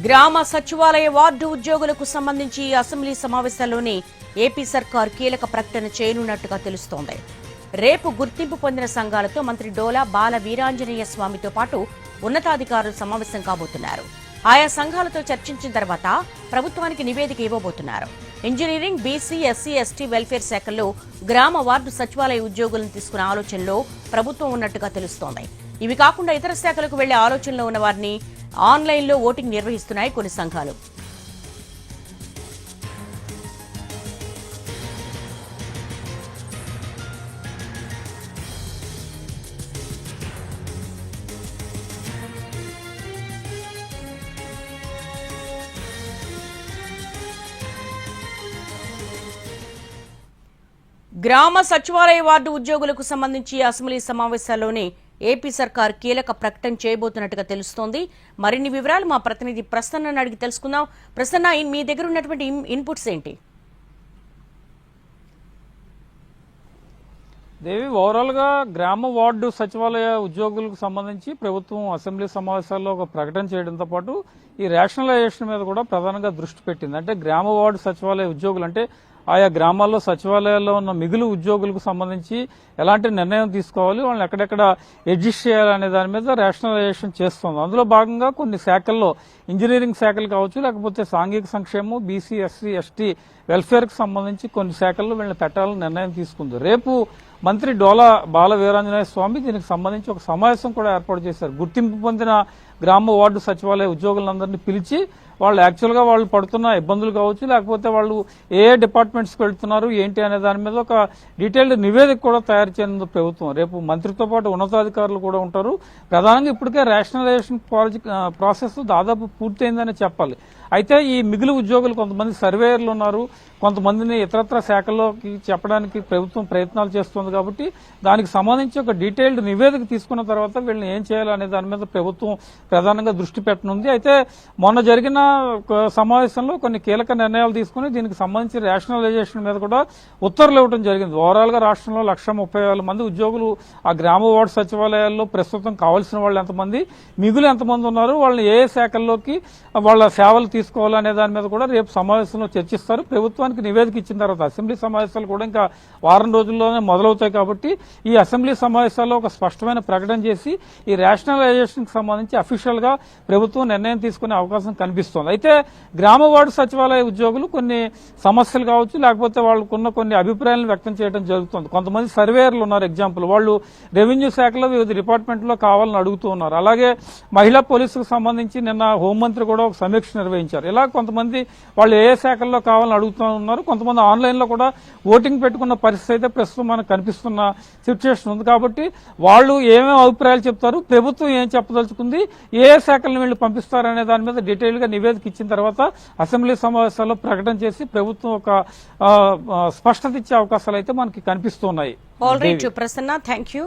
గ్రామ సచివాలయ వార్డు ఉద్యోగులకు సంబంధించి అసెంబ్లీ సమావేశాల్లోనే ఏపీ సర్కార్ కీలక ప్రకటన చేయనున్నట్టుగా తెలుస్తోంది. రేపు గుర్తింపు పొందిన సంఘాలతో మంత్రి డోలా బాల వీరాంజనేయ స్వామితో పాటు ఉన్నతాధికారులు సమావేశం కాబోతున్నారు. ఆయా సంఘాలతో చర్చించిన తర్వాత ప్రభుత్వానికి నివేదిక ఇవ్వబోతున్నారు. Engineering, BC, SC, ST welfare శాఖల్లో గ్రామ వార్డు సచివాలయ ఉద్యోగులను తీసుకునే ఆలోచనలో ప్రభుత్వం ఉన్నట్టుగా తెలుస్తోంది. ఇవి కాకుండా ఇతర శాఖలకు వెళ్లే ఆలోచనలో ఉన్న వారిని ఆన్లైన్లో ఓటింగ్ నిర్వహిస్తున్నాయి కొన్ని సంఘాలు. గ్రామ సచివాలయ వార్డు ఉద్యోగులకు సంబంధించి అసెంబ్లీ సమావేశాల్లోనే ఏపీ సర్కార్ కీలక ప్రకటన చేయబోతున్నట్టుగా తెలుస్తోంది. మరిన్ని వివరాలు మా ప్రతినిధి ప్రసన్నని అడిగి తెలుసుకుందాం. ప్రసన్న, మీ దగ్గర ఉన్నటువంటి ఇన్పుట్స్ ఏంటి? దేవి, ఓవరాల్ గా గ్రామ వార్డు సచివాలయ ఉద్యోగులకు సంబంధించి ప్రభుత్వం అసెంబ్లీ సమావేశాల్లో ఒక ప్రకటన చేయడంతో పాటు ఈ రేషనలైజేషన్ మీద కూడా ప్రధానంగా దృష్టి పెట్టింది. అంటే గ్రామ వార్డు సచివాలయ ఉద్యోగులు అంటే ఆయా గ్రామాల్లో సచివాలయాల్లో ఉన్న మిగులు ఉద్యోగులకు సంబంధించి ఎలాంటి నిర్ణయం తీసుకోవాలి, వాళ్ళని ఎక్కడెక్కడ అడ్జస్ట్ చేయాలనే దాని మీద రేషనలైజేషన్ చేస్తుంది. అందులో భాగంగా కొన్ని శాఖల్లో ఇంజనీరింగ్ శాఖలు కావచ్చు, లేకపోతే సాంఘిక సంక్షేమం, బీసీ, ఎస్సీ, ఎస్టీ వెల్ఫేర్కి సంబంధించి కొన్ని శాఖల్లో వీళ్ళని పెట్టాలని నిర్ణయం తీసుకుంది. రేపు మంత్రి డోలా బాల వీరాంజనేయ స్వామి దీనికి సంబంధించి ఒక సమావేశం కూడా ఏర్పాటు చేశారు. గుర్తింపు పొందిన గ్రామ వార్డు సచివాలయ ఉద్యోగులందరినీ పిలిచి వాళ్ళు యాక్చువల్గా వాళ్ళు పడుతున్న ఇబ్బందులు కావచ్చు, లేకపోతే వాళ్ళు ఏ డిపార్ట్మెంట్స్కి వెళ్తున్నారు ఏంటి అనే దాని మీద ఒక డీటెయిల్డ్ నివేదిక కూడా తయారు చేయనుంది ప్రభుత్వం. రేపు మంత్రితో పాటు ఉన్నతాధికారులు కూడా ఉంటారు. ప్రధానంగా ఇప్పటికే రేషనలైజేషన్ ప్రాసెస్ దాదాపు పూర్తయిందని చెప్పాలి. అయితే ఈ మిగులు ఉద్యోగులు కొంతమంది సర్వేయర్లు ఉన్నారు, కొంతమందిని ఇతరత్ర శాఖల్లోకి చెప్పడానికి ప్రభుత్వం ప్రయత్నాలు చేస్తుంది. కాబట్టి దానికి సంబంధించి ఒక డీటెయిల్డ్ నివేదిక తీసుకున్న తర్వాత వీళ్ళని ఏం చేయాలనే దాని మీద ప్రభుత్వం ప్రధానంగా దృష్టి పెట్టనుంది. అయితే మొన్న జరిగిన సమావేశంలో కొన్ని కీలక నిర్ణయాలు తీసుకుని దీనికి సంబంధించి రేషనలైజేషన్ మీద కూడా ఉత్తర్వులు ఇవ్వడం జరిగింది. ఓవరాల్ గా రాష్ట్రంలో 130,000 మంది ఉద్యోగులు ఆ గ్రామ వార్డు సచివాలయాల్లో ప్రస్తుతం కావాల్సిన వాళ్ళు ఎంతమంది, మిగులు ఎంతమంది ఉన్నారు, వాళ్ళని ఏ శాఖల్లోకి వాళ్ళ సేవలు తీసుకోవాలనే దాని మీద కూడా రేపు సమావేశంలో చర్చిస్తారు. ప్రభుత్వానికి నివేదిక ఇచ్చిన తర్వాత అసెంబ్లీ సమావేశాలు కూడా ఇంకా వారం రోజుల్లోనే మొదలవుతాయి. కాబట్టి ఈ అసెంబ్లీ సమావేశాల్లో ఒక స్పష్టమైన ప్రకటన చేసి ఈ రేషనలైజేషన్ కి సంబంధించి అఫీషియల్ గా ప్రభుత్వం నిర్ణయం తీసుకునే అవకాశం కనిపిస్తుంది. అయితే గ్రామ వార్డు సచివాలయ ఉద్యోగులు కొన్ని సమస్యలు కావచ్చు, లేకపోతే వాళ్ళకున్న కొన్ని అభిప్రాయాలను వ్యక్తం చేయడం జరుగుతుంది. కొంతమంది సర్వేయర్లు ఉన్నారు. ఎగ్జాంపుల్, వాళ్ళు రెవెన్యూ శాఖలో వివిధ డిపార్ట్మెంట్లో కావాలని అడుగుతూ ఉన్నారు. అలాగే మహిళా పోలీసుకు సంబంధించి నిన్న హోంమంత్రి కూడా ఒక సమీక్ష నిర్వహించారు. ఇలా కొంతమంది వాళ్ళు ఏ శాఖల్లో కావాలని అడుగుతూ ఉన్నారు. కొంతమంది ఆన్లైన్ లో కూడా ఓటింగ్ పెట్టుకున్న పరిస్థితి అయితే ప్రస్తుతం మనకు కనిపిస్తున్న సిచ్యువేషన్ ఉంది. కాబట్టి వాళ్ళు ఏమేమి అభిప్రాయాలు చెప్తారు, ప్రభుత్వం ఏం చెప్పదలుచుకుంది, ఏ శాఖలను వీళ్ళు పంపిస్తారనే దాని మీద డీటెయిల్ గా నివేదిక ఇచ్చిన తర్వాత అసెంబ్లీ సమావేశాల్లో ప్రకటన చేసి ప్రభుత్వం ఒక స్పష్టత ఇచ్చే అవకాశాలు అయితే మనకి కనిపిస్తున్నాయి. All right Prasanna, thank you.